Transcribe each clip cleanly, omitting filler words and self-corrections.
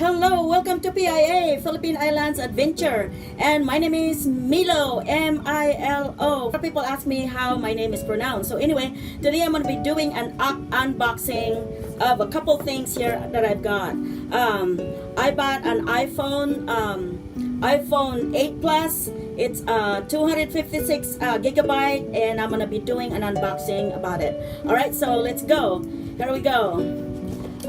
Hello, welcome to PIA, Philippine Islands Adventure. And my name is Milo, M-I-L-O. People ask me how my name is pronounced. So anyway, today I'm going to be doing an unboxing of a couple things here that I've got. I bought an iPhone 8 Plus. It's 256 gigabyte, and I'm going to be doing an unboxing about it. Alright, so let's go. Here we go.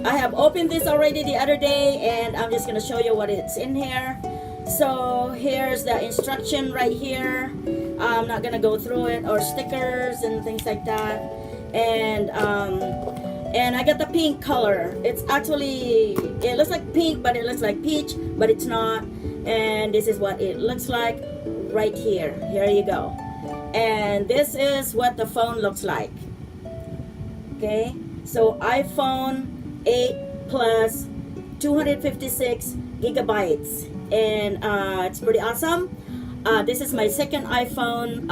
I have opened this already the other day, and I'm just going to show you what it's in here. So here's the instruction right here. I'm not going to go through it, or stickers and things like that. And I got the pink color. It's actually, it looks like pink, but it looks like peach, but it's not. And this is what it looks like right here. Here you go. And this is what the phone looks like. Okay, so iPhone 8 Plus 256 gigabytes, and it's pretty awesome. This is my second iPhone.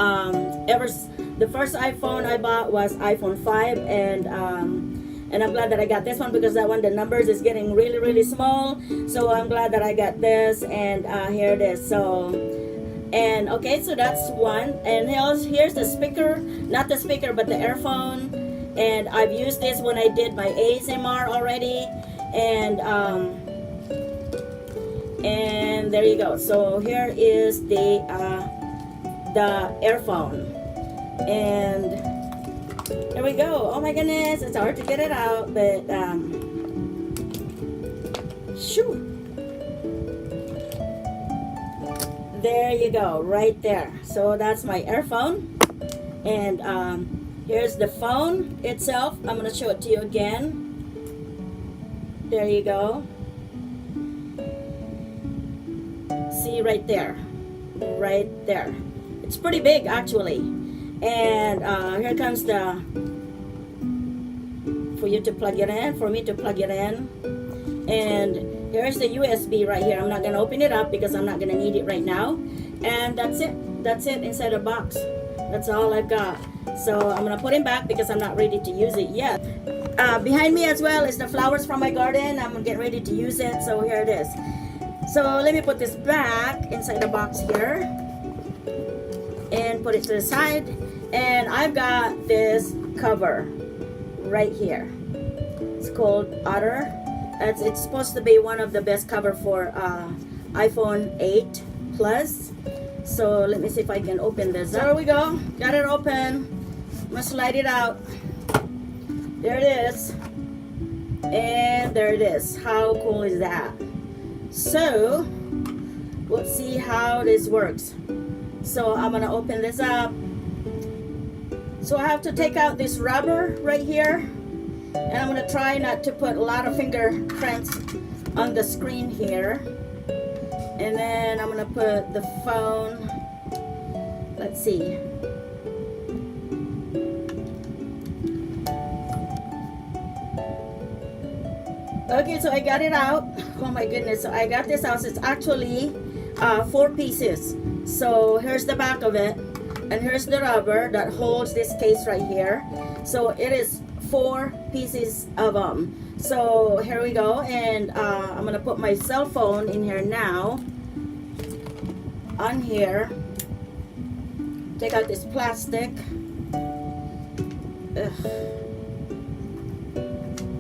The first iPhone I bought was iPhone 5, and I'm glad that I got this one because that one, the numbers is getting really small. So I'm glad that I got this, and here it is. So, and okay, so that's one. And here's the speaker, not the speaker, but the earphone. And I've used this when I did my ASMR already, and there you go. So here is the earphone, and there we go. Oh my goodness, it's hard to get it out, but shoo, there you go, right there. So that's my earphone, and here's the phone itself. I'm going to show it to you again. There you go. See right there. Right there. It's pretty big actually. And here comes the, for you to plug it in, for me to plug it in. And here's the USB right here. I'm not going to open it up because I'm not going to need it right now. And that's it. That's it inside the box. That's all I've got. So I'm going to put it back because I'm not ready to use it yet. Behind me as well is the flowers from my garden. I'm going to get ready to use it. So here it is. So let me put this back inside the box here. And put it to the side. And I've got this cover right here. It's called OTTER. It's supposed to be one of the best cover for iPhone 8 Plus. So let me see if I can open this. There we go. Got it open. I'm gonna slide it out. There it is. And there it is. How cool is that? So let's see how this works. So I'm gonna open this up. So I have to take out this rubber right here. And I'm gonna try not to put a lot of fingerprints on the screen here. And then I'm gonna put the phone. Let's see. Okay, so I got it out. Oh my goodness, so I got this out. It's actually 4 pieces. So here's the back of it, and here's the rubber that holds this case right here. So it is 4 pieces of them. So here we go, and I'm gonna put my cell phone in here now. On here, take out this plastic.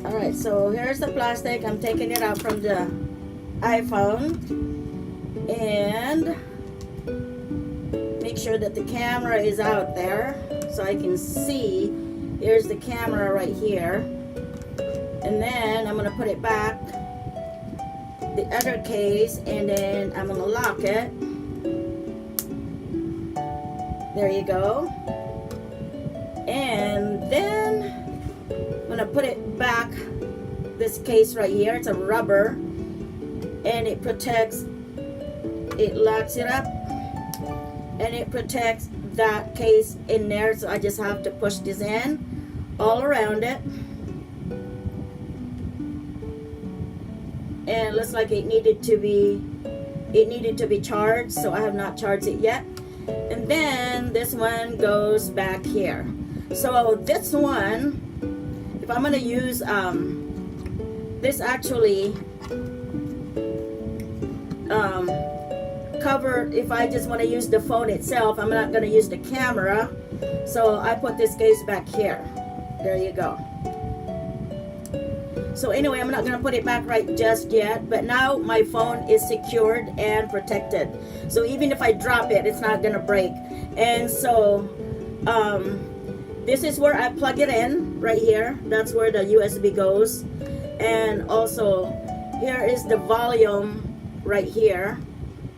Alright, so here's the plastic. I'm taking it out from the iPhone, and make sure that the camera is out there so I can see. Here's the camera right here, and then I'm gonna put it back, the other case, and then I'm gonna lock it. There you go. And then I'm gonna put it back, this case right here. It's a rubber, and it protects, it locks it up, and it protects that case in there. So I just have to push this in all around it, and it looks like it needed to be charged, so I have not charged it yet. And then this one goes back here. So this one, if I'm going to use this, actually cover. If I just want to use the phone itself, I'm not going to use the camera, so I put this case back here. There you go. So anyway, I'm not going to put it back right just yet, but now my phone is secured and protected, so even if I drop it, it's not going to break. And so this is where I plug it in, right here. That's where the USB goes. And also here is the volume right here,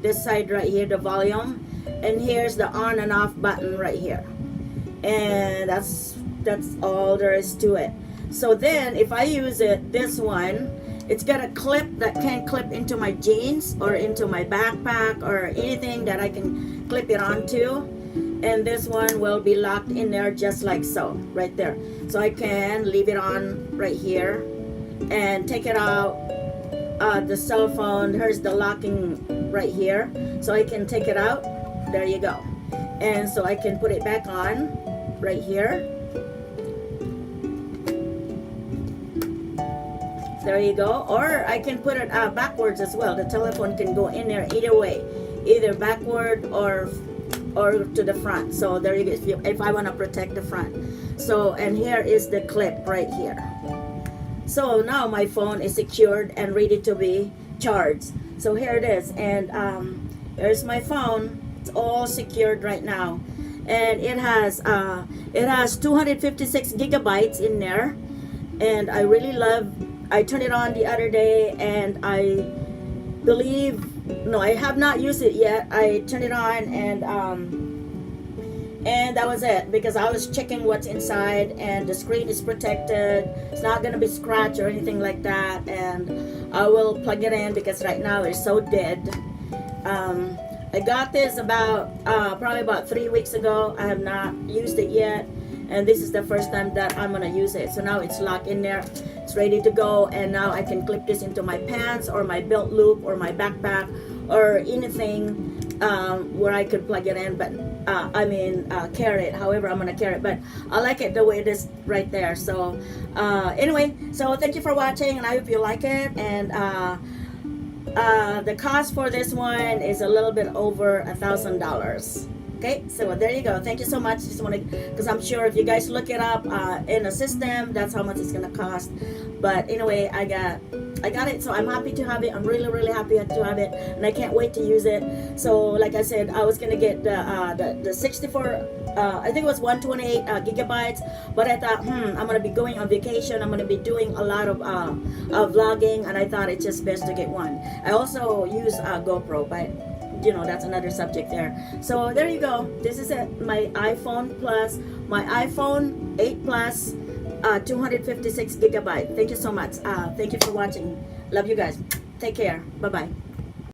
this side right here, the volume, and here's the on and off button right here. And that's all there is to it. So then if I use it, this one, it's got a clip that can clip into my jeans or into my backpack or anything that I can clip it onto. And this one will be locked in there just like so, right there. So I can leave it on right here and take it out. The cell phone, here's the locking right here, so I can take it out. There you go. And so I can put it back on right here. There you go. Or I can put it backwards as well. The telephone can go in there either way, either backward or to the front. So there you go, if I want to protect the front. So, and here is the clip right here. So now my phone is secured and ready to be charged. So here it is, and here's my phone. It's all secured right now, and it has 256 gigabytes in there, and I really love. I turned it on the other day, and I believe, no, I have not used it yet. I turned it on, and that was it, because I was checking what's inside, and the screen is protected. It's not going to be scratched or anything like that. And I will plug it in because right now it's so dead. I got this probably about 3 weeks ago. I have not used it yet, and this is the first time that I'm going to use it. So now it's locked in there. It's ready to go, and now I can clip this into my pants or my belt loop or my backpack or anything where I could plug it in, but carry it, however I'm gonna carry it. But I like it the way it is right there. So anyway, so thank you for watching, and I hope you like it. And the cost for this one is a little bit over $1,000. Okay, so there you go. Thank you so much. Just want to, because I'm sure if you guys look it up in a system, that's how much it's gonna cost. But anyway, I got it, so I'm happy to have it. I'm really happy to have it, and I can't wait to use it. So like I said, I was gonna get the 64, I think it was 128 gigabytes, but I thought, I'm gonna be going on vacation. I'm gonna be doing a lot of vlogging, and I thought it's just best to get one. I also use GoPro, but you know, that's another subject there. So there you go. This is it. My iPhone Plus, my iPhone 8 Plus, 256 gigabyte. Thank you so much. Thank you for watching. Love you guys. Take care. Bye bye.